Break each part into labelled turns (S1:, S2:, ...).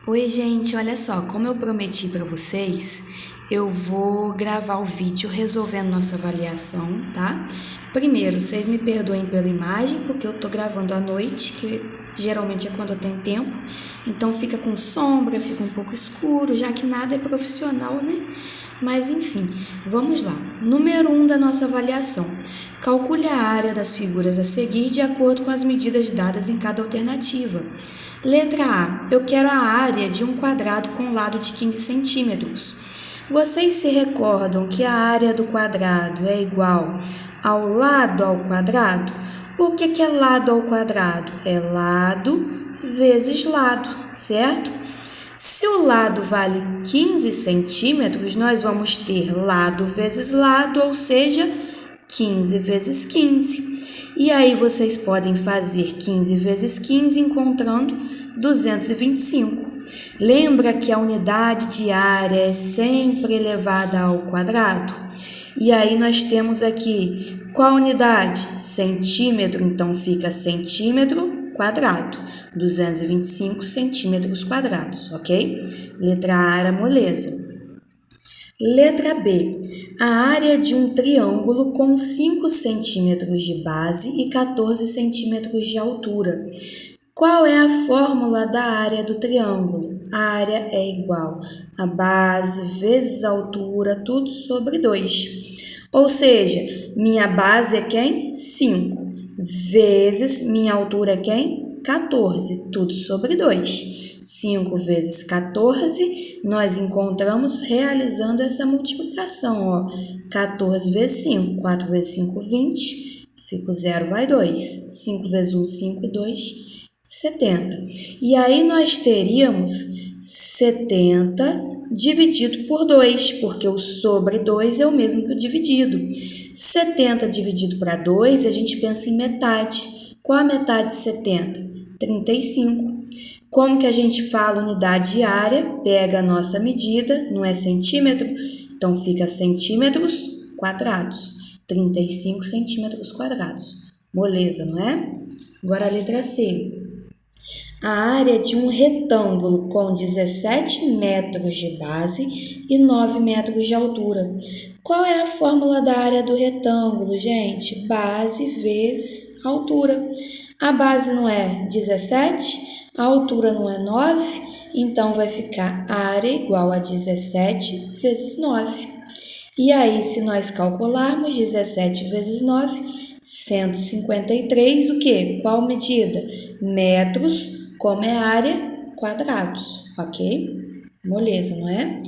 S1: Oi, gente, olha só, como eu prometi para vocês, eu vou gravar o vídeo resolvendo nossa avaliação, tá? Primeiro, vocês me perdoem pela imagem, porque eu tô gravando à noite, que geralmente é quando eu tenho tempo, então fica com sombra, fica um pouco escuro, já que nada é profissional, né? Mas enfim, vamos lá. Número 1 da nossa avaliação. Calcule a área das figuras a seguir de acordo com as medidas dadas em cada alternativa. Letra A. Eu quero a área de um quadrado com lado de 15 centímetros. Vocês se recordam que a área do quadrado é igual ao lado ao quadrado? O que é lado ao quadrado? É lado vezes lado, certo? Se o lado vale 15 centímetros, nós vamos ter lado vezes lado, ou seja, 15 vezes 15. E aí vocês podem fazer 15 vezes 15 encontrando 225. Lembra que a unidade de área é sempre elevada ao quadrado? E aí nós temos aqui qual unidade? Centímetro, então fica centímetro quadrado, 225 centímetros quadrados, ok? Letra A era moleza. Letra B. A área de um triângulo com 5 centímetros de base e 14 centímetros de altura. Qual é a fórmula da área do triângulo? A área é igual a base vezes a altura, tudo sobre 2. Ou seja, minha base é quem? 5. Vezes minha altura é quem? 14, tudo sobre 2. 5 vezes 14, nós encontramos realizando essa multiplicação, ó. 14 vezes 5, 4 vezes 5, 20, fica o 0, vai 2. 5 vezes 1, 5 e 2, 70. E aí nós teríamos 70 dividido por 2, porque o sobre 2 é o mesmo que o dividido. 70 dividido para 2, a gente pensa em metade. Qual a metade de 70? 35. Como que a gente fala unidade de área? Pega a nossa medida, não é centímetro? Então fica centímetros quadrados. 35 centímetros quadrados. Moleza, não é? Agora a letra C. A área de um retângulo com 17 metros de base e 9 metros de altura. Qual é a fórmula da área do retângulo, gente? Base vezes altura. A base não é 17, a altura não é 9, então vai ficar área igual a 17 vezes 9. E aí, se nós calcularmos 17 vezes 9, 153, o quê? Qual medida? Metros, como é área, quadrados, ok? Moleza, não é?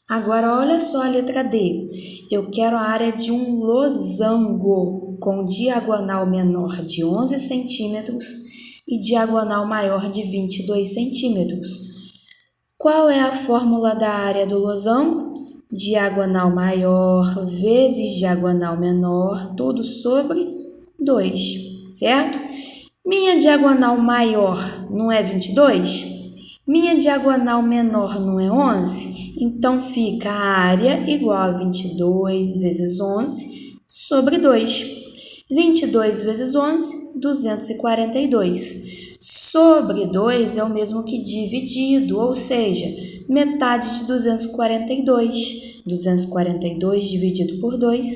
S1: Agora, olha só a letra D. Eu quero a área de um losango com diagonal menor de 11 centímetros e diagonal maior de 22 centímetros. Qual é a fórmula da área do losango? Diagonal maior vezes diagonal menor, tudo sobre 2, certo? Minha diagonal maior não é 22? Minha diagonal menor não é 11? Então fica a área igual a 22 vezes 11 sobre 2. 22 vezes 11, 242. Sobre 2 é o mesmo que dividido, ou seja, metade de 242. 242 dividido por 2,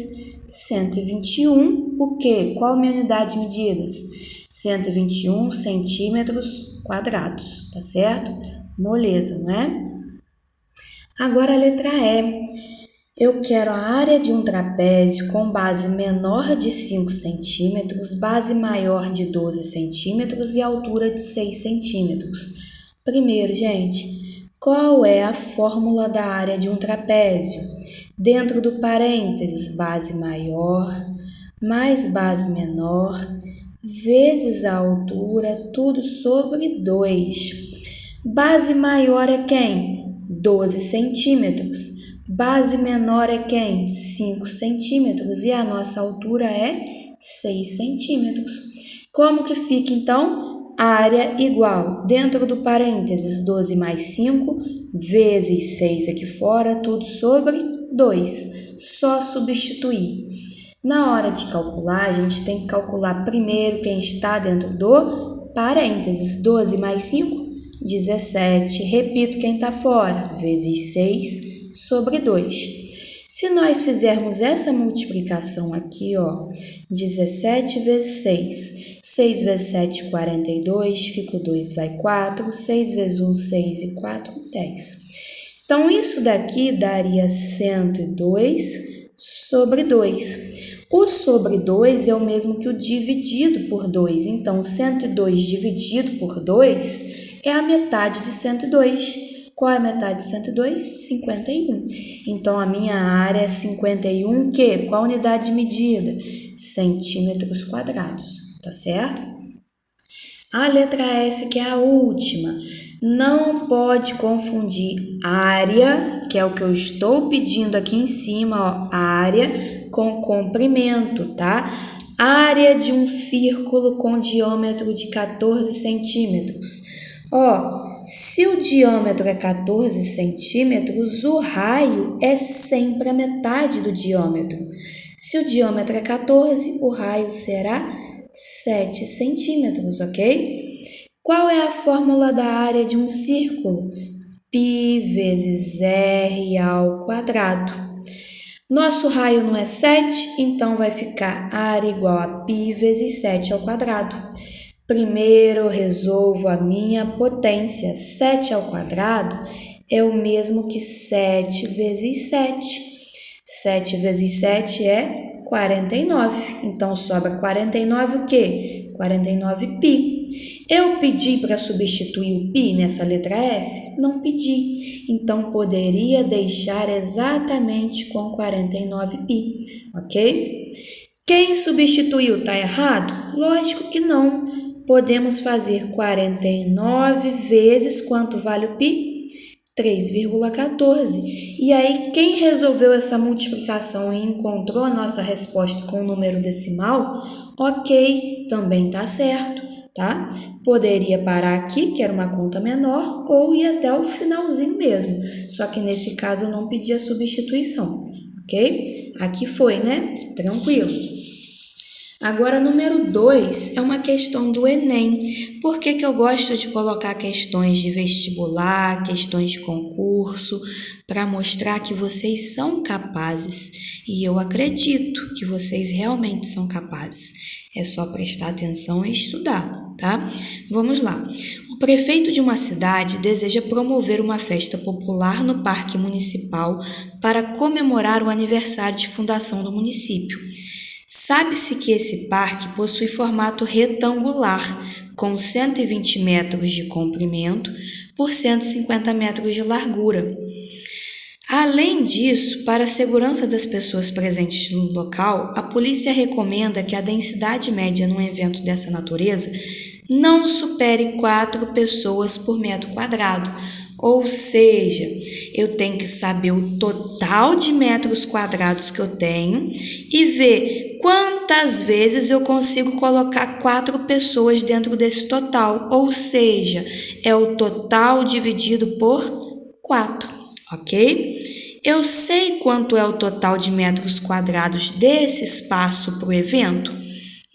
S1: 121. O quê? Qual a minha unidade de medidas? 121 centímetros quadrados, tá certo? Moleza, não é? Agora a letra E. Eu quero a área de um trapézio com base menor de 5 centímetros, base maior de 12 centímetros e altura de 6 centímetros. Primeiro, gente, qual é a fórmula da área de um trapézio? Dentro do parênteses, base maior mais base menor vezes a altura, tudo sobre 2. Base maior é quem? 12 centímetros. Base menor é quem? 5 centímetros. E a nossa altura é 6 centímetros. Como que fica, então? Área igual, dentro do parênteses, 12 mais 5, vezes 6 aqui fora, tudo sobre 2. Só substituir. Na hora de calcular, a gente tem que calcular primeiro quem está dentro do parênteses. 12 mais 5, 17, repito quem está fora, vezes 6 sobre 2. Se nós fizermos essa multiplicação aqui, ó, 17 vezes 6, 6 vezes 7, 42, fica o 2, vai 4, 6 vezes 1, 6 e 4, 10. Então, isso daqui daria 102 sobre 2. O sobre 2 é o mesmo que o dividido por 2. Então, 102 dividido por 2 é a metade de 102. Qual é a metade de 102? 51. Então, a minha área é 51, que? Qual a unidade de medida? Centímetros quadrados, tá certo? A letra F, que é a última, não pode confundir área, que é o que eu estou pedindo aqui em cima, ó, área, com comprimento, tá? Área de um círculo com diâmetro de 14 centímetros. Ó, se o diâmetro é 14 centímetros, o raio é sempre a metade do diâmetro. Se o diâmetro é 14, o raio será 7 centímetros, ok? Qual é a fórmula da área de um círculo? Π vezes R ao quadrado. Nosso raio não é 7, então vai ficar área igual a π vezes 7 ao quadrado. Primeiro eu resolvo a minha potência. 7 ao quadrado é o mesmo que 7 vezes 7. 7 vezes 7 é 49. Então, sobra 49 o quê? 49 π. Eu pedi para substituir o π nessa letra F? Não pedi. Então, poderia deixar exatamente com 49 π, ok? Quem substituiu está errado? Lógico que não. Podemos fazer 49 vezes quanto vale o π? 3,14. E aí, quem resolveu essa multiplicação e encontrou a nossa resposta com o número decimal, ok, também está certo, tá? Poderia parar aqui, que era uma conta menor, ou ir até o finalzinho mesmo. Só que nesse caso eu não pedi a substituição, ok? Aqui foi, né? Tranquilo. Agora, número 2 é uma questão do Enem. Por que eu gosto de colocar questões de vestibular, questões de concurso, para mostrar que vocês são capazes. E eu acredito que vocês realmente são capazes. É só prestar atenção e estudar, tá? Vamos lá. O prefeito de uma cidade deseja promover uma festa popular no Parque Municipal para comemorar o aniversário de fundação do município. Sabe-se que esse parque possui formato retangular, com 120 metros de comprimento por 150 metros de largura. Além disso, para a segurança das pessoas presentes no local, a polícia recomenda que a densidade média num evento dessa natureza não supere 4 pessoas por metro quadrado. Ou seja, eu tenho que saber o total de metros quadrados que eu tenho e ver quantas vezes eu consigo colocar 4 pessoas dentro desse total. Ou seja, é o total dividido por 4, ok? Eu sei quanto é o total de metros quadrados desse espaço para o evento?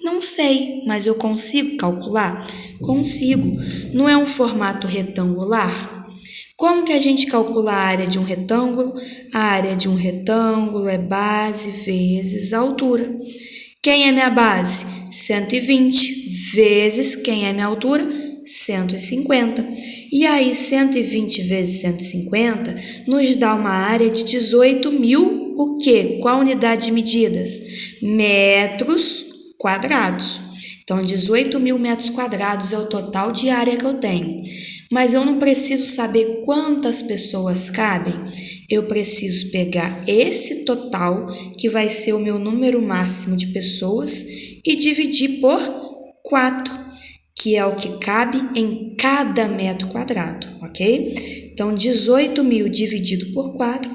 S1: Não sei, mas eu consigo calcular? Consigo. Não é um formato retangular? Como que a gente calcula a área de um retângulo? A área de um retângulo é base vezes altura. Quem é minha base? 120 vezes quem é minha altura? 150. E aí, 120 vezes 150 nos dá uma área de 18.000, o quê? Qual a unidade de medidas? Metros quadrados. Então, 18.000 metros quadrados é o total de área que eu tenho. Mas eu não preciso saber quantas pessoas cabem. Eu preciso pegar esse total, que vai ser o meu número máximo de pessoas, e dividir por 4, que é o que cabe em cada metro quadrado, ok? Então, 18.000 dividido por 4,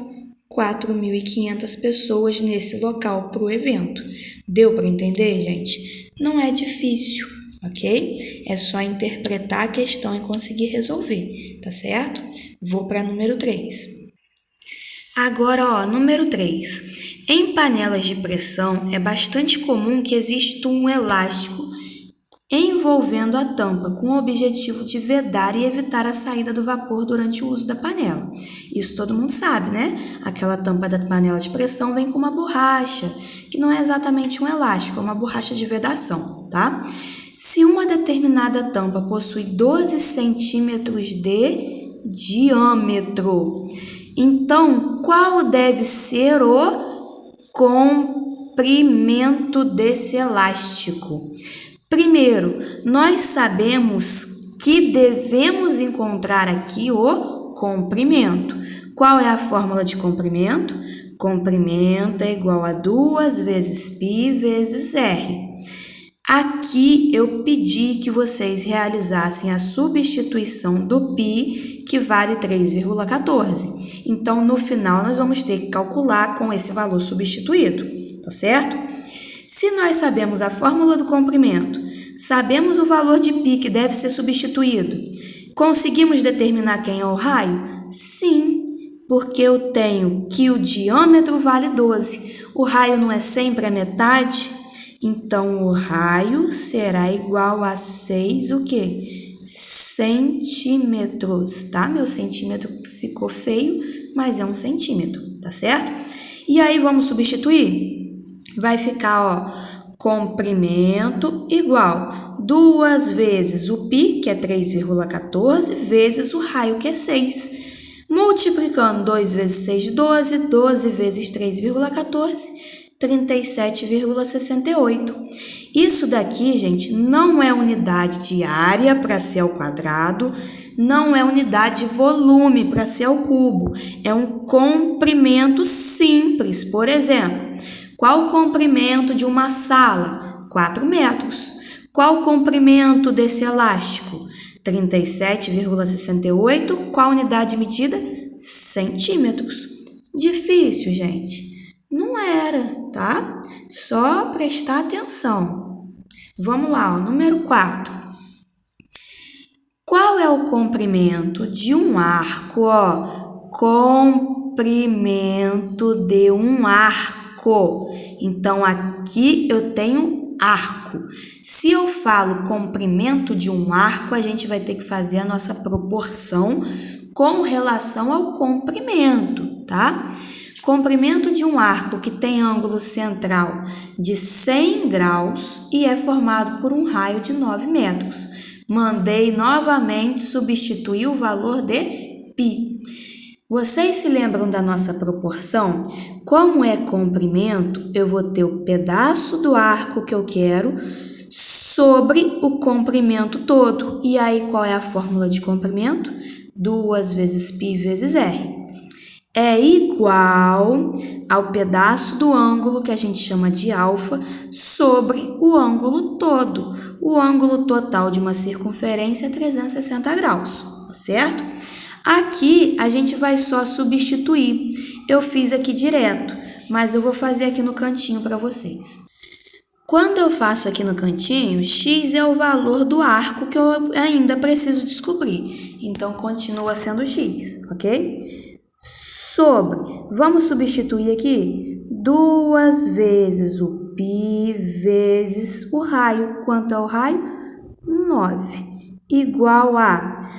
S1: 4.500 pessoas nesse local para o evento. Deu para entender, gente? Não é difícil, ok? É só interpretar a questão e conseguir resolver, tá certo? Vou para número 3. Agora, ó, número 3. Em panelas de pressão, é bastante comum que exista um elástico envolvendo a tampa com o objetivo de vedar e evitar a saída do vapor durante o uso da panela. Isso todo mundo sabe, né? Aquela tampa da panela de pressão vem com uma borracha, que não é exatamente um elástico, é uma borracha de vedação, tá? Se uma determinada tampa possui 12 centímetros de diâmetro, então qual deve ser o comprimento desse elástico? Primeiro, nós sabemos que devemos encontrar aqui o comprimento. Qual é a fórmula de comprimento? Comprimento é igual a 2 vezes π vezes r. Aqui eu pedi que vocês realizassem a substituição do π, que vale 3,14. Então, no final, nós vamos ter que calcular com esse valor substituído, tá certo? Se nós sabemos a fórmula do comprimento, sabemos o valor de π que deve ser substituído, conseguimos determinar quem é o raio? Sim, porque eu tenho que o diâmetro vale 12. O raio não é sempre a metade? Então, o raio será igual a 6, o quê? Centímetros, tá? Meu centímetro ficou feio, mas é 1 centímetro, tá certo? E aí, vamos substituir? Vai ficar, ó, comprimento igual 2 vezes o π, que é 3,14, vezes o raio, que é 6. Multiplicando 2 vezes 6, 12, 12 vezes 3,14, 37,68. Isso daqui, gente, não é unidade de área para ser ao quadrado, não é unidade de volume para ser ao cubo, é um comprimento simples. Por exemplo, qual o comprimento de uma sala? 4 metros. Qual o comprimento desse elástico? 37,68. Qual unidade de medida? Centímetros. Difícil, gente? Não era, tá? Só prestar atenção. Vamos lá, ó, número 4. Qual é o comprimento de um arco? Ó, comprimento de um arco. Então, aqui eu tenho arco. Se eu falo comprimento de um arco, a gente vai ter que fazer a nossa proporção com relação ao comprimento, tá? Comprimento de um arco que tem ângulo central de 100 graus e é formado por um raio de 9 metros. Mandei novamente substituir o valor de π. Vocês se lembram da nossa proporção? Como é comprimento, eu vou ter o pedaço do arco que eu quero sobre o comprimento todo. E aí, qual é a fórmula de comprimento? 2 vezes π vezes r. É igual ao pedaço do ângulo que a gente chama de alfa sobre o ângulo todo. O ângulo total de uma circunferência é 360 graus, certo? Aqui a gente vai só substituir. Eu fiz aqui direto, mas eu vou fazer aqui no cantinho para vocês. Quando eu faço aqui no cantinho, x é o valor do arco que eu ainda preciso descobrir. Então, continua sendo x, ok? Sobre, vamos substituir aqui 2 vezes o π vezes o raio. Quanto é o raio? 9. Igual a...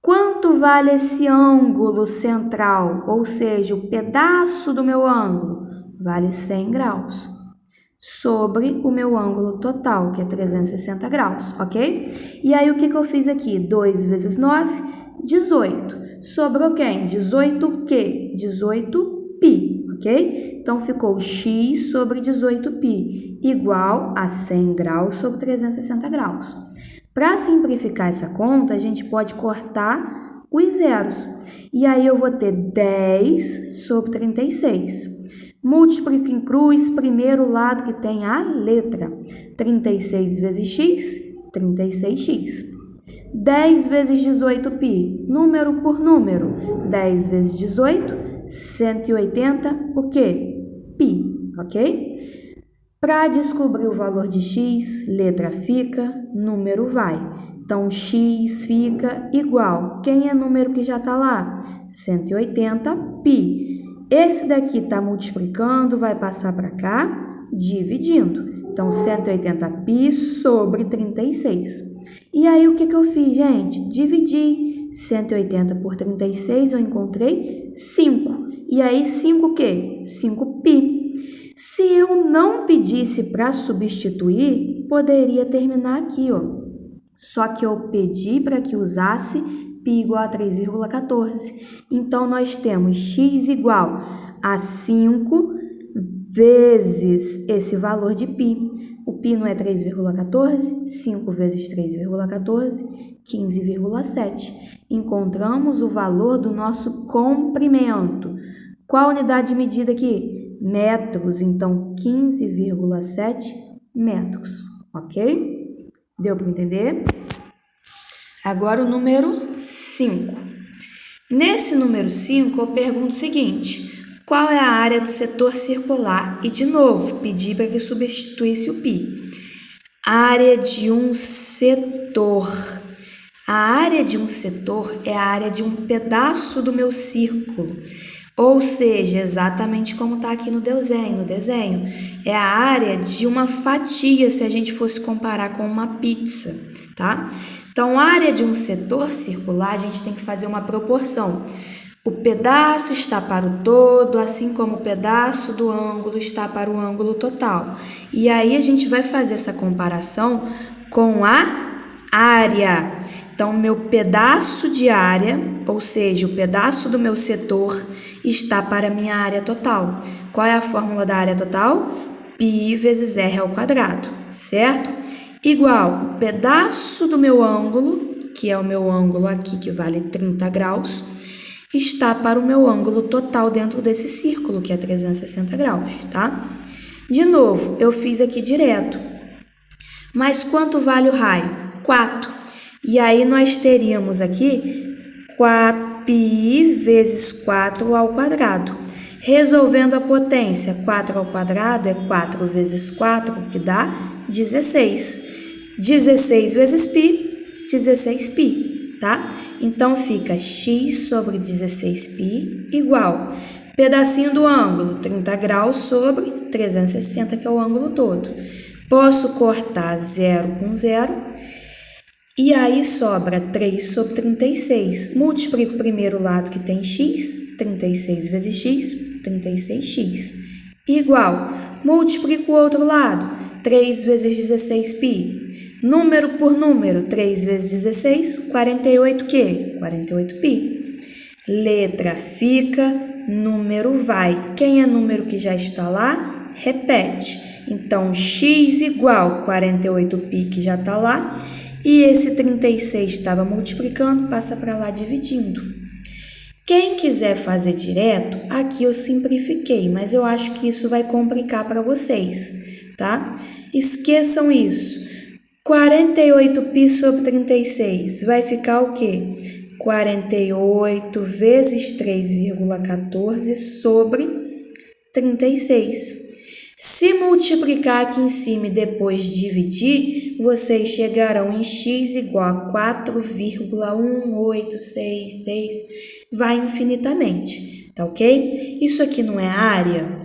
S1: Quanto vale esse ângulo central, ou seja, o pedaço do meu ângulo? Vale 100 graus. Sobre o meu ângulo total, que é 360 graus, ok? E aí, o que eu fiz aqui? 2 vezes 9, 18. Sobrou quem? 18 o quê? 18π, ok? Então, ficou x sobre 18π, igual a 100 graus sobre 360 graus. Para simplificar essa conta, a gente pode cortar os zeros. E aí, eu vou ter 10 sobre 36. Multiplico em cruz, primeiro lado que tem a letra. 36 vezes x, 36x. 10 vezes 18π, número por número. 10 vezes 18, 180, o quê? Π, ok? Para descobrir o valor de x, letra fica, número vai. Então, x fica igual. Quem é número que já está lá? 180π. Esse daqui está multiplicando, vai passar para cá, dividindo. Então, 180 π sobre 36. E aí, o que eu fiz, gente? Dividi 180 por 36, eu encontrei 5. E aí, 5 o quê? 5 π. Se eu não pedisse para substituir, poderia terminar aqui, ó. Só que eu pedi para que usasse π igual a 3,14. Então, nós temos x igual a 5 vezes esse valor de π. O π não é 3,14? 5 vezes 3,14, 15,7. Encontramos o valor do nosso comprimento. Qual a unidade de medida aqui? Metros, então 15,7 metros, ok? Deu para entender? Agora o número 5. Nesse número 5, eu pergunto o seguinte: qual é a área do setor circular? E, de novo, pedi para que substituísse o π. Área de um setor. A área de um setor é a área de um pedaço do meu círculo. Ou seja, exatamente como está aqui no desenho. É a área de uma fatia, se a gente fosse comparar com uma pizza, tá? Então, a área de um setor circular, a gente tem que fazer uma proporção. O pedaço está para o todo, assim como o pedaço do ângulo está para o ângulo total. E aí, a gente vai fazer essa comparação com a área. Então, meu pedaço de área, ou seja, o pedaço do meu setor, está para a minha área total. Qual é a fórmula da área total? Π vezes R ao quadrado, certo? Igual o pedaço do meu ângulo, que é o meu ângulo aqui, que vale 30 graus, está para o meu ângulo total dentro desse círculo, que é 360 graus, tá? De novo, eu fiz aqui direto. Mas quanto vale o raio? 4. E aí, nós teríamos aqui 4π vezes 4 ao quadrado. Resolvendo a potência, 4 ao quadrado é 4 vezes 4, que dá 16. 16 vezes π, 16π, tá? Então, fica x sobre 16π igual pedacinho do ângulo, 30 graus sobre 360, que é o ângulo todo. Posso cortar 0 com 0. E aí, sobra 3 sobre 36. Multiplico o primeiro lado que tem x, 36 vezes x, 36x. Igual, multiplico o outro lado, 3 vezes 16π. Número por número, 3 vezes 16, 48 quê? 48π. Letra fica, número vai. Quem é número que já está lá, repete. Então, x igual 48π, que já está lá. E esse 36 estava multiplicando, passa para lá dividindo. Quem quiser fazer direto, aqui eu simplifiquei, mas eu acho que isso vai complicar para vocês, tá? Esqueçam isso. 48π sobre 36 vai ficar o quê? 48 vezes 3,14 sobre 36. Se multiplicar aqui em cima e depois dividir, vocês chegarão em x igual a 4,1866, vai infinitamente, tá ok? Isso aqui não é área?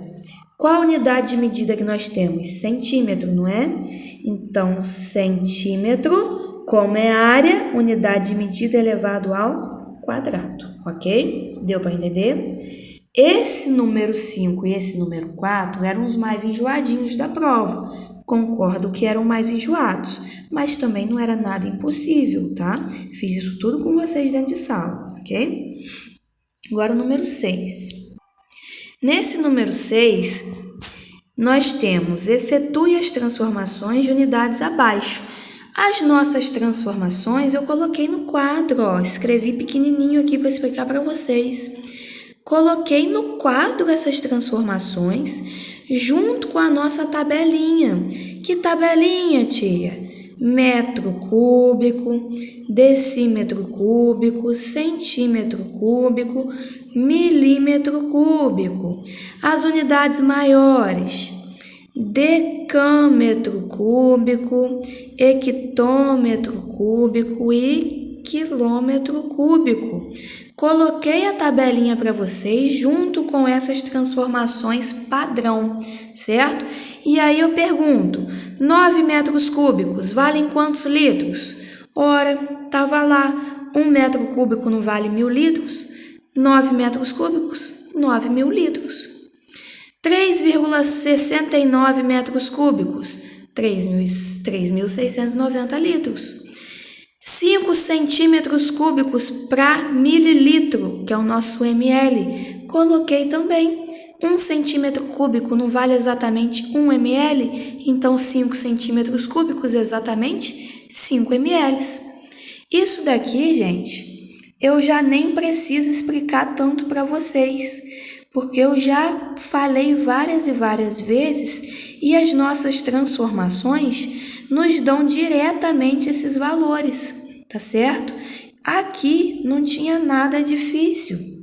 S1: Qual a unidade de medida que nós temos? Centímetro, não é? Então, centímetro, como é área, unidade de medida elevado ao quadrado, ok? Deu para entender? Esse número 5 e esse número 4 eram os mais enjoadinhos da prova. Concordo que eram mais enjoados, mas também não era nada impossível, tá? Fiz isso tudo com vocês dentro de sala, ok? Agora o número 6. Nesse número 6, nós temos efetue as transformações de unidades abaixo. As nossas transformações eu coloquei no quadro, ó, escrevi pequenininho aqui para explicar para vocês. Coloquei no quadro essas transformações junto com a nossa tabelinha. Que tabelinha, tia? Metro cúbico, decímetro cúbico, centímetro cúbico, milímetro cúbico. As unidades maiores: decâmetro cúbico, hectômetro cúbico e quilômetro cúbico. Coloquei a tabelinha para vocês junto com essas transformações padrão, certo? E aí eu pergunto, 9 metros cúbicos valem quantos litros? Ora, estava lá, 1 metro cúbico não vale 1.000 litros? 9 metros cúbicos, 9.000 litros. 3,69 metros cúbicos, 3.690 litros. 5 centímetros cúbicos para mililitro, que é o nosso ml. Coloquei também. 1 centímetro cúbico não vale exatamente 1 ml, então 5 centímetros cúbicos exatamente 5 ml. Isso daqui, gente, eu já nem preciso explicar tanto para vocês, porque eu já falei várias e várias vezes e as nossas transformações nos dão diretamente esses valores, tá certo? Aqui não tinha nada difícil.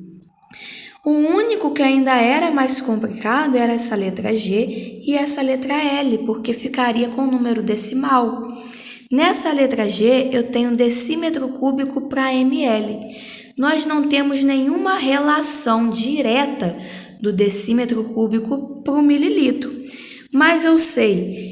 S1: O único que ainda era mais complicado era essa letra G e essa letra L, porque ficaria com o número decimal. Nessa letra G eu tenho decímetro cúbico para ml. Nós não temos nenhuma relação direta do decímetro cúbico para o mililitro, mas eu sei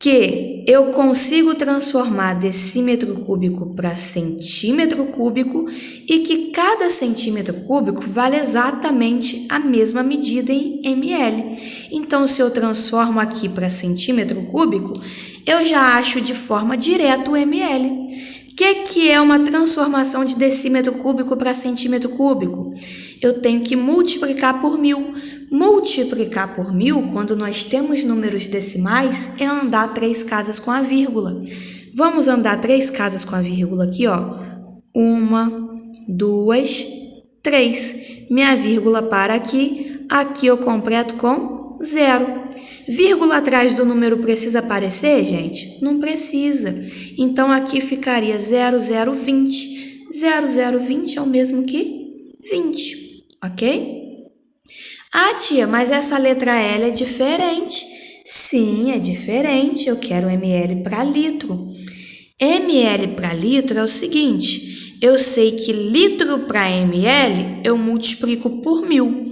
S1: que eu consigo transformar decímetro cúbico para centímetro cúbico e que cada centímetro cúbico vale exatamente a mesma medida em ml. Então, se eu transformo aqui para centímetro cúbico, eu já acho de forma direta o ml. O que é uma transformação de decímetro cúbico para centímetro cúbico? Eu tenho que multiplicar por 1.000. Multiplicar por 1.000, quando nós temos números decimais, é andar 3 casas com a vírgula. Vamos andar 3 casas com a vírgula aqui, ó. 1, 2, 3. Minha vírgula para aqui. Aqui eu completo com 0. Vírgula atrás do número precisa aparecer, gente? Não precisa. Então, aqui ficaria 0020. 0020 é o mesmo que 20, ok? Ah, tia, mas essa letra L é diferente. Sim, é diferente. Eu quero ml para litro. ml para litro é o seguinte. Eu sei que litro para ml eu multiplico por 1.000.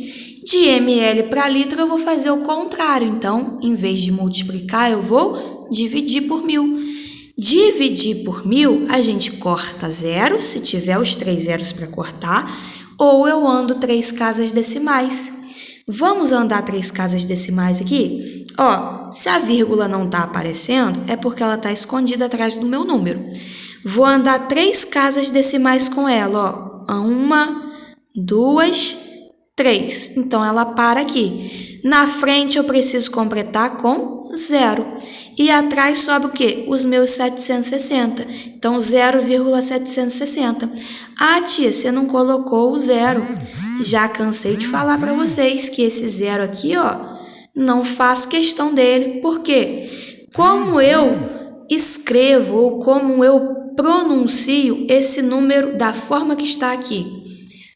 S1: De ml para litro eu vou fazer o contrário. Então, em vez de multiplicar, eu vou dividir por 1.000. Dividir por 1.000, a gente corta 0, se tiver os 3 zeros para cortar, ou eu ando 3 casas decimais. Vamos andar 3 casas decimais aqui? Ó, se a vírgula não está aparecendo, é porque ela está escondida atrás do meu número. Vou andar 3 casas decimais com ela, ó. 1, 2, 3. Então, ela para aqui. Na frente, eu preciso completar com 0. E atrás sobra o quê? Os meus 760. Então, 0,760. Ah, tia, você não colocou o 0. Já cansei de falar para vocês que esse 0 aqui, ó, não faço questão dele. Por quê? Como eu escrevo ou como eu pronuncio esse número da forma que está aqui?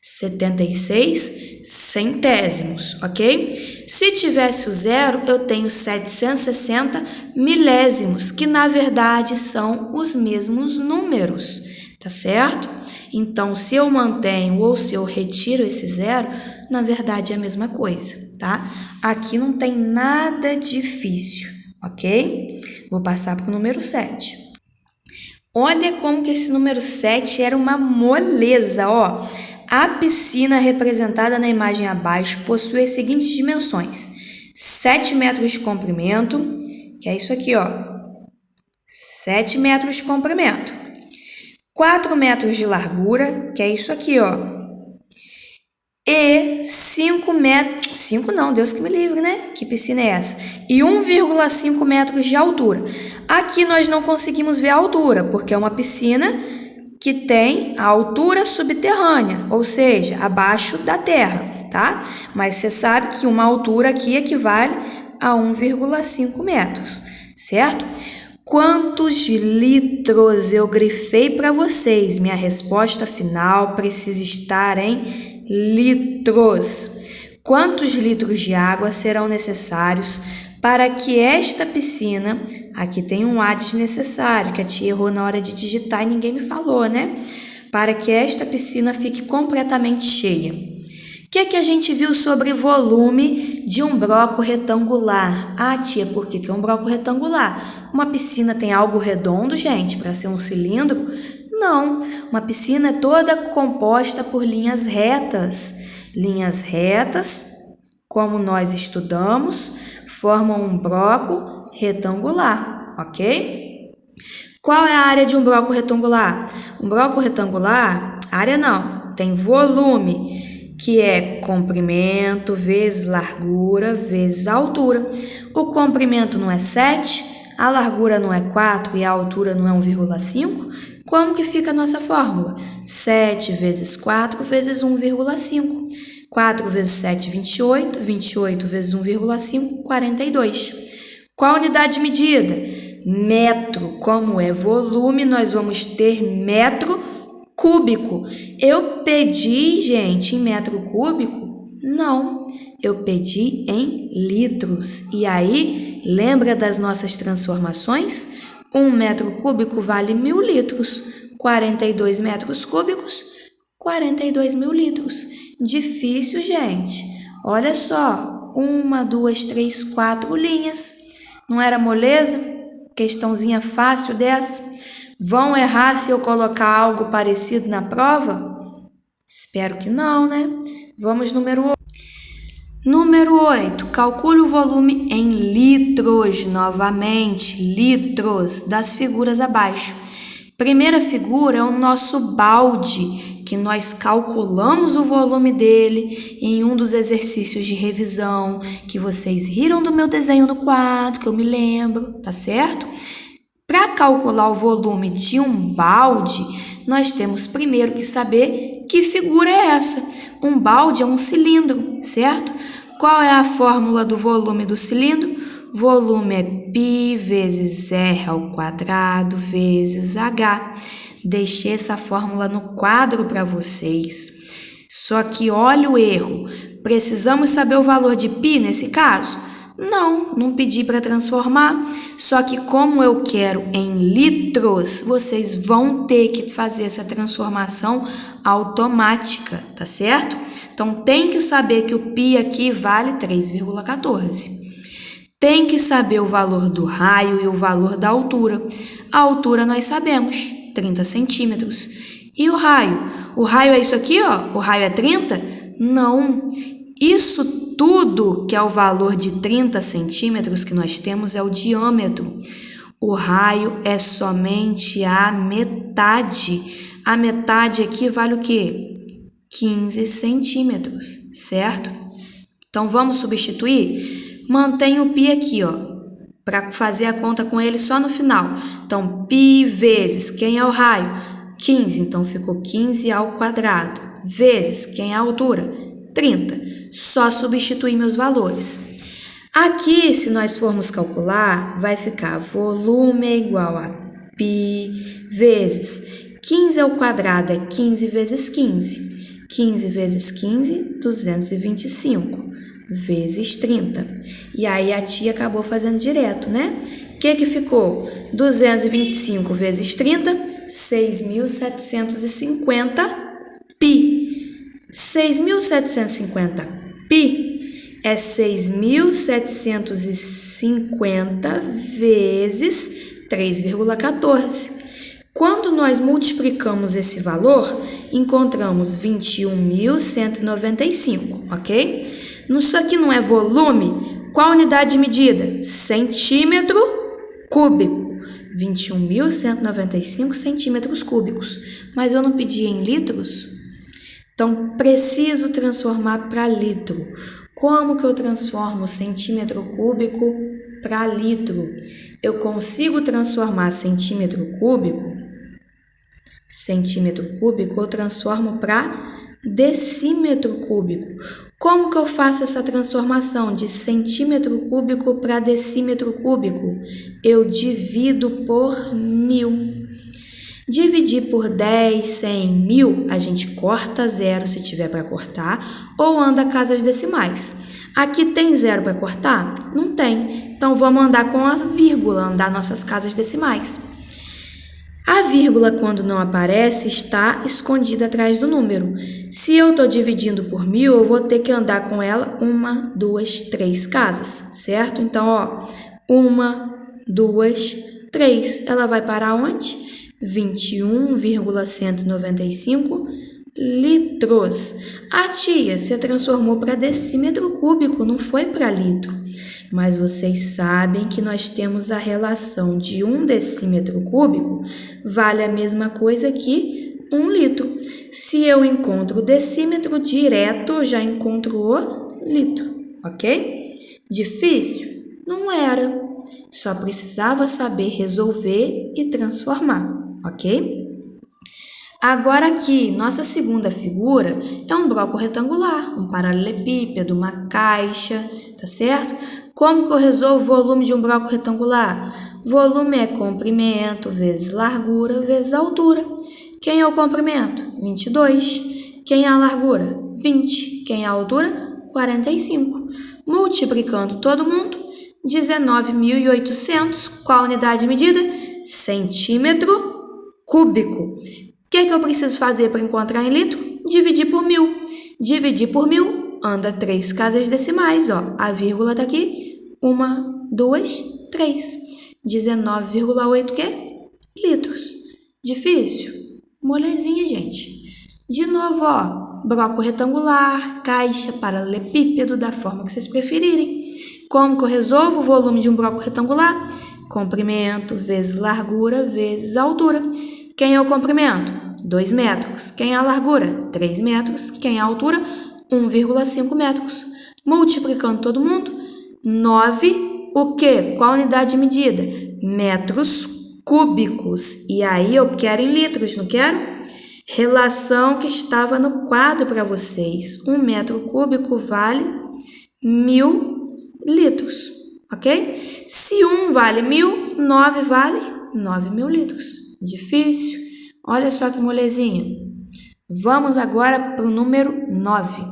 S1: 76 centésimos, ok? Se tivesse o 0, eu tenho 760 milésimos, que na verdade são os mesmos números, tá certo? Então, se eu mantenho ou se eu retiro esse 0, na verdade é a mesma coisa, tá? Aqui não tem nada difícil, ok? Vou passar para o número 7. Olha como que esse número 7 era uma moleza, ó. A piscina representada na imagem abaixo possui as seguintes dimensões: 7 metros de comprimento, que é isso aqui, ó. 7 metros de comprimento. 4 metros de largura, que é isso aqui, ó. E 5 metros... 5 não, Deus que me livre, né? Que piscina é essa? E 1,5 metros de altura. Aqui nós não conseguimos ver a altura, porque é uma piscina que tem a altura subterrânea, ou seja, abaixo da terra, tá? Mas você sabe que uma altura aqui equivale a 1,5 metros, certo? Quantos litros eu grifei para vocês? Minha resposta final precisa estar em litros. Quantos litros de água serão necessários para que esta piscina... Aqui tem um A desnecessário, que a tia errou na hora de digitar e ninguém me falou, né? Para que esta piscina fique completamente cheia. que a gente viu sobre volume de um broco retangular? Ah, tia, por que é um broco retangular? Uma piscina tem algo redondo, gente, para ser um cilindro? Não, uma piscina é toda composta por linhas retas. Linhas retas, como nós estudamos, formam um broco retangular, ok? Qual é a área de um broco retangular? Um broco retangular, área não, tem volume, que é comprimento vezes largura vezes altura. O comprimento não é 7, a largura não é 4 e a altura não é 1,5. Como que fica a nossa fórmula? 7 vezes 4 vezes 1,5. 4 vezes 7, 28. 28 vezes 1,5, 42. Qual a unidade de medida? Metro. Como é volume, nós vamos ter metro cúbico. Eu pedi, gente, em metro cúbico? Não, eu pedi em litros. E aí, lembra das nossas transformações? 1 metro cúbico vale 1.000 litros. 42 metros cúbicos, 42 mil litros. Difícil, gente. Olha só, 1, 2, 3, 4 linhas. Não era moleza? Questãozinha fácil dessa. Vão errar se eu colocar algo parecido na prova? Espero que não, né? Vamos número 8. Número 8. Calcule o volume em litros, novamente, litros, das figuras abaixo. Primeira figura é o nosso balde, que nós calculamos o volume dele em um dos exercícios de revisão, que vocês riram do meu desenho no quadro, que eu me lembro, tá certo? Para calcular o volume de um balde, nós temos primeiro que saber que figura é essa. Um balde é um cilindro, certo? Qual é a fórmula do volume do cilindro? Volume é π vezes R ao quadrado vezes H. Deixei essa fórmula no quadro para vocês. Só que olha o erro. Precisamos saber o valor de π nesse caso? Não pedi para transformar, só que como eu quero em litros, vocês vão ter que fazer essa transformação automática, tá certo? Então, tem que saber que o π aqui vale 3,14. Tem que saber o valor do raio e o valor da altura. A altura nós sabemos, 30 centímetros. E o raio? O raio é isso aqui, ó? O raio é 30? Não. Isso tudo que é o valor de 30 centímetros que nós temos é o diâmetro. O raio é somente a metade. A metade aqui vale o quê? 15 centímetros, certo? Então, vamos substituir? Mantém o π aqui, ó, para fazer a conta com ele só no final. Então, π vezes, quem é o raio? 15, então ficou 15 ao quadrado. Vezes, quem é a altura? 30. Só substituir meus valores. Aqui, se nós formos calcular, vai ficar volume é igual a π vezes 15 ao quadrado é 15 vezes 15. 15 vezes 15, 225, vezes 30. E aí, a tia acabou fazendo direto, né? O que ficou? 225 vezes 30, 6.750 π. 6.750 π é 6.750 vezes 3,14. Quando nós multiplicamos esse valor, encontramos 21.195, ok? Isso aqui não é volume? Qual a unidade de medida? Centímetro cúbico. 21.195 centímetros cúbicos. Mas eu não pedi em litros? Então, preciso transformar para litro. Como que eu transformo centímetro cúbico para litro? Eu consigo transformar centímetro cúbico, eu transformo para decímetro cúbico. Como que eu faço essa transformação de centímetro cúbico para decímetro cúbico? Eu divido por 1.000. Dividir por 10, 100, 1.000, a gente corta zero se tiver para cortar, ou anda casas decimais. Aqui tem zero para cortar? Não tem. Então, vamos andar com a vírgula, andar nossas casas decimais. A vírgula, quando não aparece, está escondida atrás do número. Se eu estou dividindo por 1.000, eu vou ter que andar com ela 1, 2, 3 casas, certo? Então, ó, 1, 2, 3. Ela vai para onde? 21,195 litros. Ah, tia, você transformou para decímetro cúbico, não foi para litro. Mas vocês sabem que nós temos a relação de 1 decímetro cúbico vale a mesma coisa que 1 litro. Se eu encontro o decímetro direto, eu já encontro o litro, ok? Difícil? Não era. Só precisava saber resolver e transformar, ok? Agora aqui, nossa segunda figura é um bloco retangular, um paralelepípedo, uma caixa, tá certo? Como que eu resolvo o volume de um bloco retangular? Volume é comprimento vezes largura vezes altura. Quem é o comprimento? 22. Quem é a largura? 20. Quem é a altura? 45. Multiplicando todo mundo, 19.800. Qual a unidade de medida? Centímetro cúbico. O que eu preciso fazer para encontrar em litro? Dividir por 1.000. Dividir por 1.000, anda 3 casas decimais, ó. A vírgula tá aqui. 1, 2, 3. 19,8 quê? Litros. Difícil? Molezinha, gente. De novo, ó. Bloco retangular, caixa, paralelepípedo, da forma que vocês preferirem. Como que eu resolvo o volume de um bloco retangular? Comprimento vezes largura vezes altura. Quem é o comprimento? 2 metros. Quem é a largura? 3 metros. Quem é a altura? 1,5 metros. Multiplicando todo mundo, 9, o quê? Qual a unidade de medida? Metros cúbicos. E aí eu quero em litros, não quero? Relação que estava no quadro para vocês. 1 metro cúbico vale 1.000 litros, ok? Se 1 vale 1.000, 9 vale 9.000 litros. Difícil? Olha só que molezinha. Vamos agora para o número 9.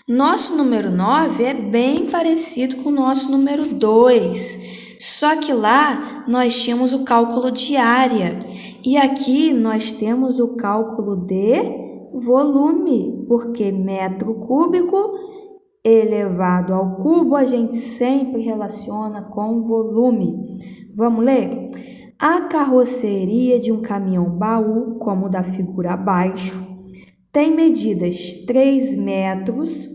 S1: Nosso número 9 é bem parecido com o nosso número 2. Só que lá nós tínhamos o cálculo de área. E aqui nós temos o cálculo de volume. Porque metro cúbico elevado ao cubo a gente sempre relaciona com volume. Vamos ler? A carroceria de um caminhão-baú, como da figura abaixo, tem medidas 3 metros,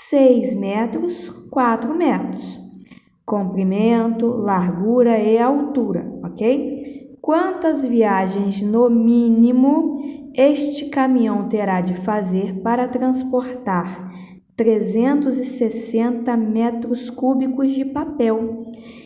S1: 6 metros, 4 metros. Comprimento, largura e altura, ok? Quantas viagens, no mínimo, este caminhão terá de fazer para transportar 360 metros cúbicos de papel?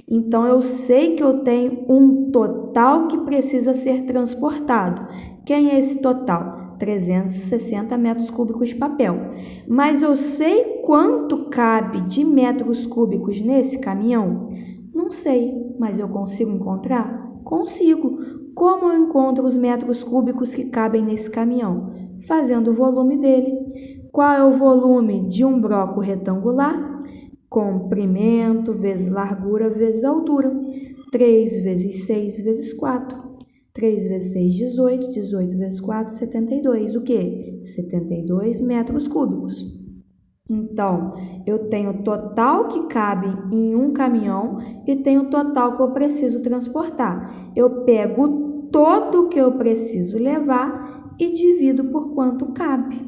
S1: Então, eu sei que eu tenho um total que precisa ser transportado. Quem é esse total? 360 metros cúbicos de papel. Mas eu sei quanto cabe de metros cúbicos nesse caminhão? Não sei, mas eu consigo encontrar? Consigo. Como eu encontro os metros cúbicos que cabem nesse caminhão? Fazendo o volume dele. Qual é o volume de um bloco retangular? Comprimento vezes largura vezes altura. 3 vezes 6 vezes 4. 3 vezes 6, 18. 18 vezes 4, 72. O quê? 72 metros cúbicos. Então, eu tenho o total que cabe em um caminhão e tenho o total que eu preciso transportar. Eu pego todo que eu preciso levar e divido por quanto cabe.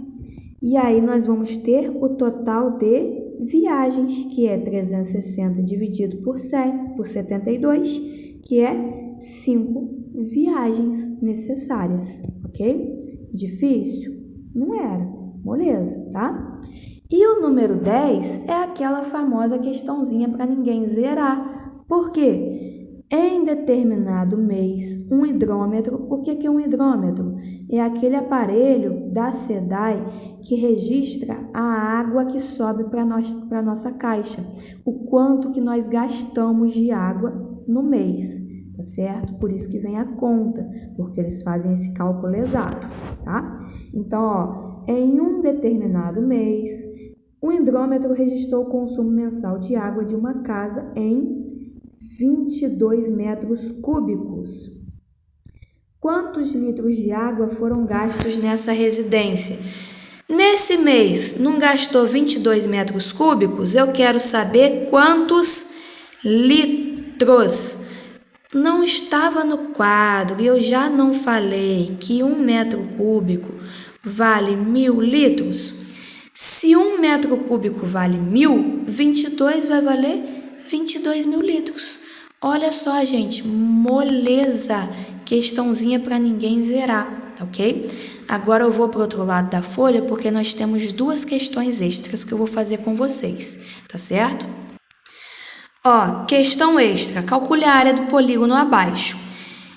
S1: E aí, nós vamos ter o total de viagens, que é 360 dividido por 72, que é 5 viagens necessárias, ok? Difícil? Não era, moleza, tá? E o número 10 é aquela famosa questãozinha para ninguém zerar. Por quê? Em determinado mês, um hidrômetro, o que é um hidrômetro? É aquele aparelho da SEDAI que registra a água que sobe para a nossa caixa, o quanto que nós gastamos de água no mês, tá certo? Por isso que vem a conta, porque eles fazem esse cálculo exato, tá? Então, ó, em um determinado mês, um hidrômetro registrou o consumo mensal de água de uma casa em 22 metros cúbicos. quantos litros de água foram gastos nessa residência. Nesse mês, não gastou 22 metros cúbicos? Eu quero saber quantos litros. Não estava no quadro e eu já não falei que 1 metro cúbico vale 1.000 litros? Se 1 metro cúbico vale 1.000, 22 vai valer 22.000 litros. Olha só, gente, moleza, questãozinha para ninguém zerar, ok? Agora eu vou para o outro lado da folha porque nós temos 2 questões extras que eu vou fazer com vocês, tá certo? Ó, questão extra, calcule a área do polígono abaixo.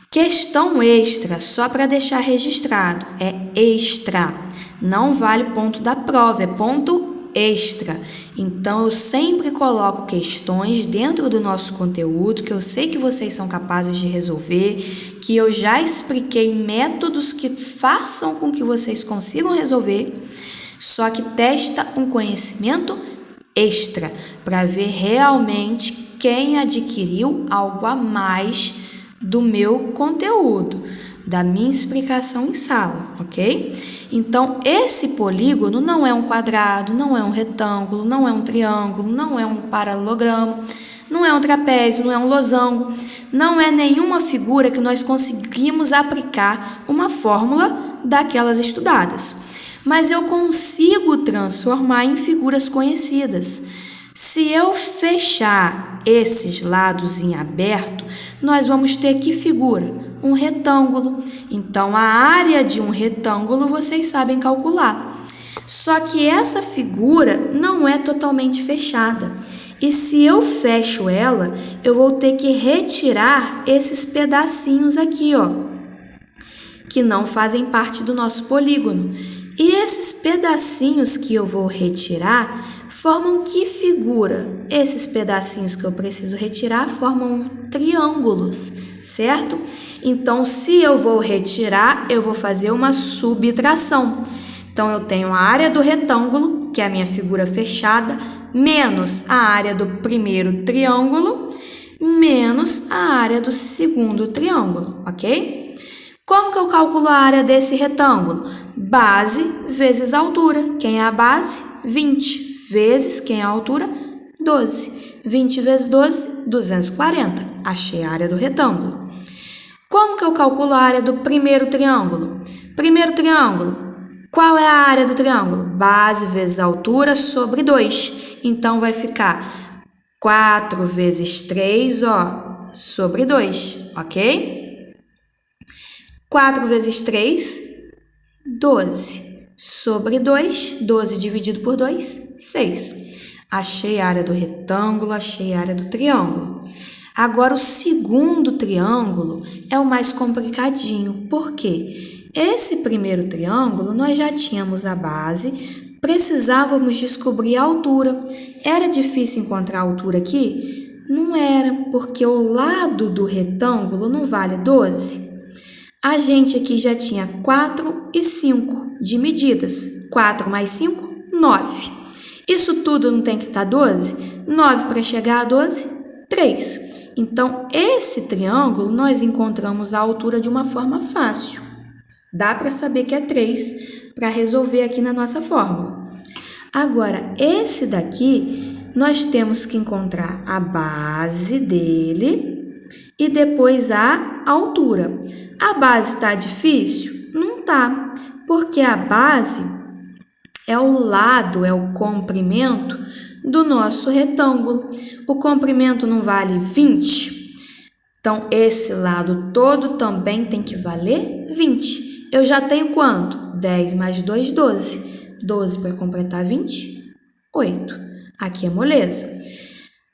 S1: Questão extra, só para deixar registrado, é extra. Não vale ponto da prova, é ponto extra. Então, eu sempre coloco questões dentro do nosso conteúdo, que eu sei que vocês são capazes de resolver, que eu já expliquei métodos que façam com que vocês consigam resolver, só que testa um conhecimento extra, para ver realmente quem adquiriu algo a mais do meu conteúdo, da minha explicação em sala, ok? Então, esse polígono não é um quadrado, não é um retângulo, não é um triângulo, não é um paralelogramo, não é um trapézio, não é um losango, não é nenhuma figura que nós conseguimos aplicar uma fórmula daquelas estudadas. Mas eu consigo transformar em figuras conhecidas. Se eu fechar esses lados em aberto, nós vamos ter que figura? Um retângulo. Então, a área de um retângulo vocês sabem calcular. Só que essa figura não é totalmente fechada. E se eu fecho ela, eu vou ter que retirar esses pedacinhos aqui, ó, que não fazem parte do nosso polígono. E esses pedacinhos que eu vou retirar formam que figura? Esses pedacinhos que eu preciso retirar formam triângulos, certo? Então, se eu vou retirar, eu vou fazer uma subtração. Então, eu tenho a área do retângulo, que é a minha figura fechada, menos a área do primeiro triângulo, menos a área do segundo triângulo, ok? Como que eu calculo a área desse retângulo? Base vezes altura. Quem é a base? 20. Vezes quem é a altura? 12. 20 vezes 12, 240. Achei a área do retângulo. Como que eu calculo a área do primeiro triângulo? Primeiro triângulo. Qual é a área do triângulo? Base vezes altura sobre 2. Então, vai ficar 4 vezes 3, ó, sobre 2, ok? 4 vezes 3, 12. Sobre 2, 12 dividido por 2, 6. Achei a área do retângulo, achei a área do triângulo. Agora, o segundo triângulo é o mais complicadinho. Por quê? Esse primeiro triângulo, nós já tínhamos a base, precisávamos descobrir a altura. Era difícil encontrar a altura aqui? Não era, porque o lado do retângulo não vale 12. A gente aqui já tinha 4 e 5 de medidas. 4 mais 5, 9. Isso tudo não tem que estar 12? 9 para chegar a 12, 3. Então, esse triângulo, nós encontramos a altura de uma forma fácil. Dá para saber que é 3 para resolver aqui na nossa fórmula. Agora, esse daqui, nós temos que encontrar a base dele e depois a altura. A base está difícil? Não está, porque a base é o lado, é o comprimento do nosso retângulo. O comprimento não vale 20, então esse lado todo também tem que valer 20. Eu já tenho quanto? 10 mais 2, 12. 12 para completar 20, 8. Aqui é moleza.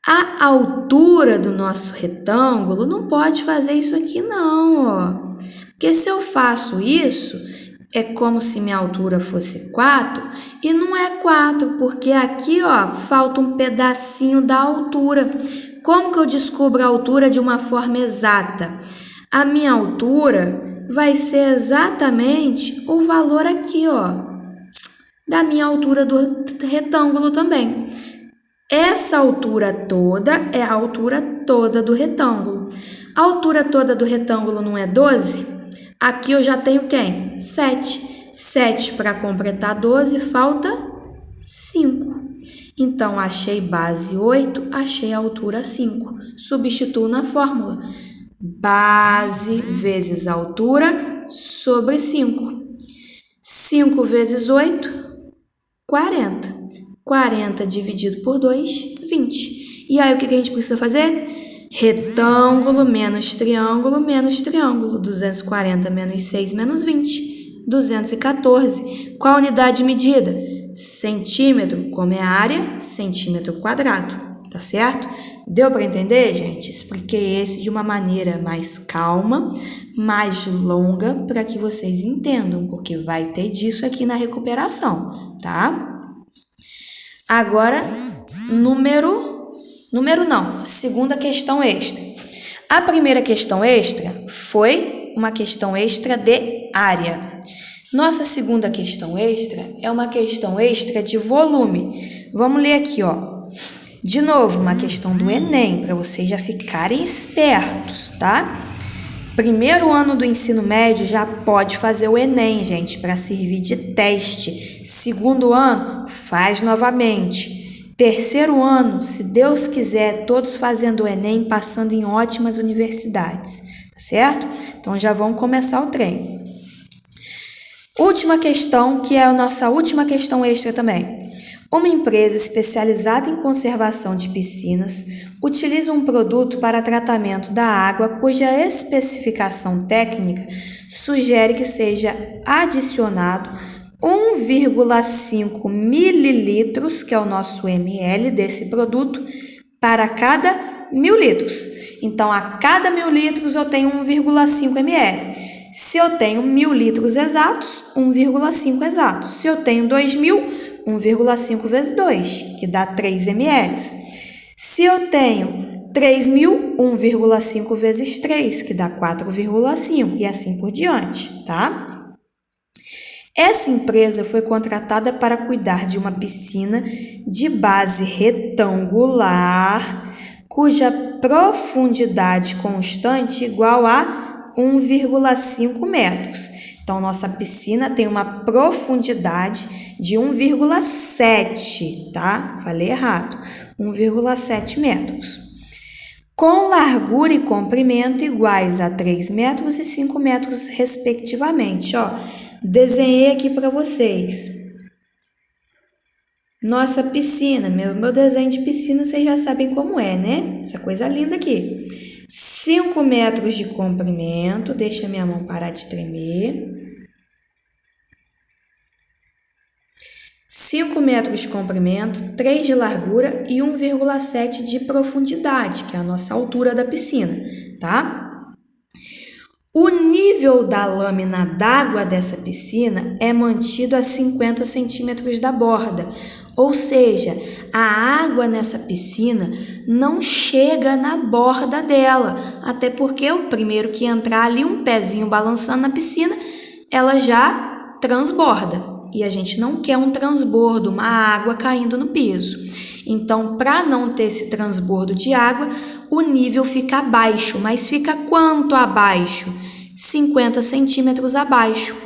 S1: A altura do nosso retângulo não pode fazer isso aqui não, ó. Porque se eu faço isso, é como se minha altura fosse 4 e não é 4, porque aqui, ó, falta um pedacinho da altura. Como que eu descubro a altura de uma forma exata? A minha altura vai ser exatamente o valor aqui, ó, da minha altura do retângulo também. Essa altura toda é a altura toda do retângulo. A altura toda do retângulo não é 12? Aqui eu já tenho quem? 7. 7 para completar 12, falta 5. Então, achei base 8, achei altura 5. Substituo na fórmula. Base vezes altura sobre 5. 5 vezes 8, 40. 40 dividido por 2, 20. E aí, o que a gente precisa fazer? Retângulo menos triângulo menos triângulo. 240 menos 6 menos 20. 214. Qual a unidade de medida? Centímetro, como é a área, centímetro quadrado. Tá certo? Deu para entender, gente? Expliquei esse de uma maneira mais calma, mais longa, para que vocês entendam, porque vai ter disso aqui na recuperação, tá? Agora, segunda questão extra. A primeira questão extra foi uma questão extra de área. Nossa segunda questão extra é uma questão extra de volume. Vamos ler aqui, ó. De novo, uma questão do Enem, para vocês já ficarem espertos, tá? Primeiro ano do ensino médio já pode fazer o Enem, gente, para servir de teste. Segundo ano, faz novamente. Terceiro ano, se Deus quiser, todos fazendo o Enem, passando em ótimas universidades, tá certo? Então já vamos começar o treino. Última questão, que é a nossa última questão extra também. Uma empresa especializada em conservação de piscinas utiliza um produto para tratamento da água cuja especificação técnica sugere que seja adicionado 1,5 mililitros, que é o nosso ml desse produto, para cada 1.000 litros. Então, a cada 1.000 litros eu tenho 1,5 ml. Se eu tenho 1.000 litros exatos, 1,5 exatos. Se eu tenho 2.000, 1,5 vezes 2, que dá 3 ml. Se eu tenho 3.000, 1,5 vezes 3, que dá 4,5, e assim por diante, tá? Essa empresa foi contratada para cuidar de uma piscina de base retangular, cuja profundidade constante igual a 1,5 metros. Então, nossa piscina tem uma profundidade de 1,7, tá? Falei errado. 1,7 metros. Com largura e comprimento iguais a 3 metros e 5 metros, respectivamente. Ó, desenhei aqui para vocês. Nossa piscina, meu desenho de piscina, vocês já sabem como é, né? Essa coisa linda aqui. 5 metros de comprimento, deixa minha mão parar de tremer. 5 metros de comprimento, 3 de largura e 1,7 de profundidade, que é a nossa altura da piscina, tá? O nível da lâmina d'água dessa piscina é mantido a 50 centímetros da borda, ou seja, a água nessa piscina não chega na borda dela, até porque o primeiro que entrar ali, um pezinho balançando na piscina, ela já transborda. E a gente não quer um transbordo, uma água caindo no piso. Então, para não ter esse transbordo de água, o nível fica abaixo. Mas fica quanto abaixo? 50 centímetros abaixo.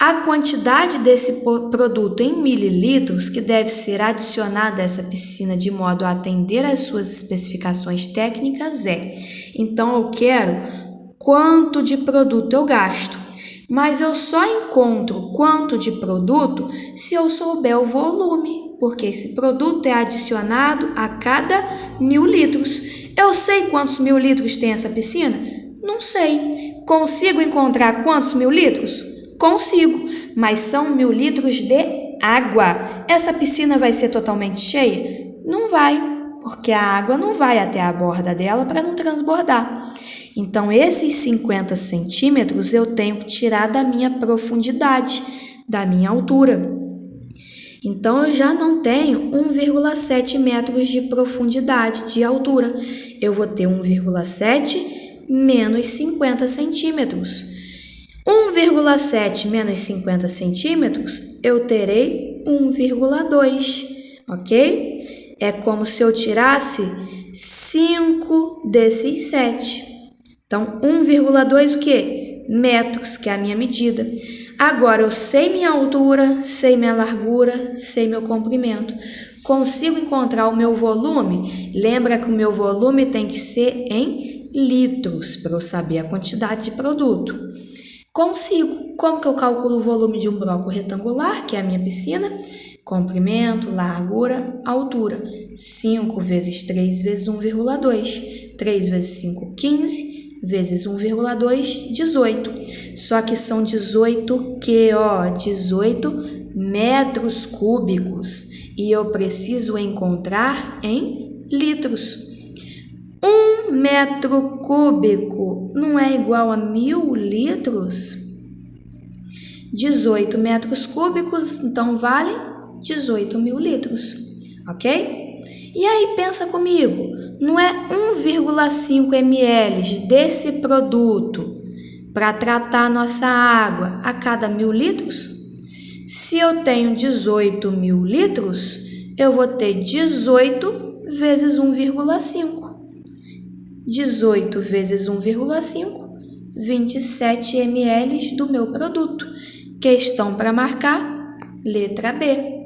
S1: A quantidade desse produto em mililitros que deve ser adicionada a essa piscina de modo a atender às suas especificações técnicas é: então eu quero quanto de produto eu gasto. Mas eu só encontro quanto de produto se eu souber o volume, porque esse produto é adicionado a cada 1.000 litros. Eu sei quantos 1.000 litros tem essa piscina? Não sei. Consigo encontrar quantos 1.000 litros? Consigo, mas são 1.000 litros de água. Essa piscina vai ser totalmente cheia? Não vai, porque a água não vai até a borda dela para não transbordar. Então, esses 50 centímetros eu tenho que tirar da minha profundidade, da minha altura. Então, eu já não tenho 1,7 metros de profundidade, de altura. Eu vou ter 1,7 menos 50 centímetros. 1,7 menos 50 centímetros, eu terei 1,2, ok? É como se eu tirasse 5 desses 7. Então, 1,2 o quê? metros, que é a minha medida. Agora, eu sei minha altura, sei minha largura, sei meu comprimento. Consigo encontrar o meu volume? Lembra que o meu volume tem que ser em litros, para eu saber a quantidade de produto. Consigo. Como que eu calculo o volume de um bloco retangular, que é a minha piscina? Comprimento, largura, altura. 5 vezes 3 vezes 1,2. 3 vezes 5, 15. Vezes 1,2, 18. Só que são 18 que, 18 metros cúbicos. E eu preciso encontrar em litros. 1 metro cúbico não é igual a 1.000 litros? 18 metros cúbicos, então vale 18.000 litros, ok? E aí pensa comigo, não é 1,5 ml desse produto para tratar a nossa água a cada 1.000 litros? Se eu tenho 18.000 litros, eu vou ter 18 vezes 1,5. 18 vezes 1,5, 27 ml do meu produto. Questão para marcar, letra B.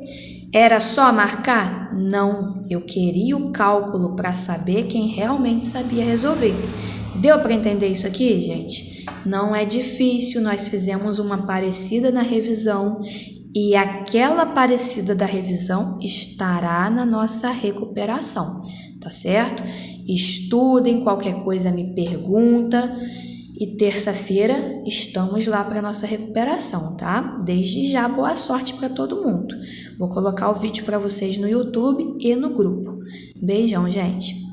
S1: Era só marcar? Não, eu queria o cálculo para saber quem realmente sabia resolver. Deu para entender isso aqui, gente? Não é difícil, nós fizemos uma parecida na revisão e aquela parecida da revisão estará na nossa recuperação, tá certo? Estudem, qualquer coisa me pergunta. E terça-feira estamos lá para nossa recuperação, tá? Desde já, boa sorte para todo mundo. Vou colocar o vídeo para vocês no YouTube e no grupo. Beijão, gente!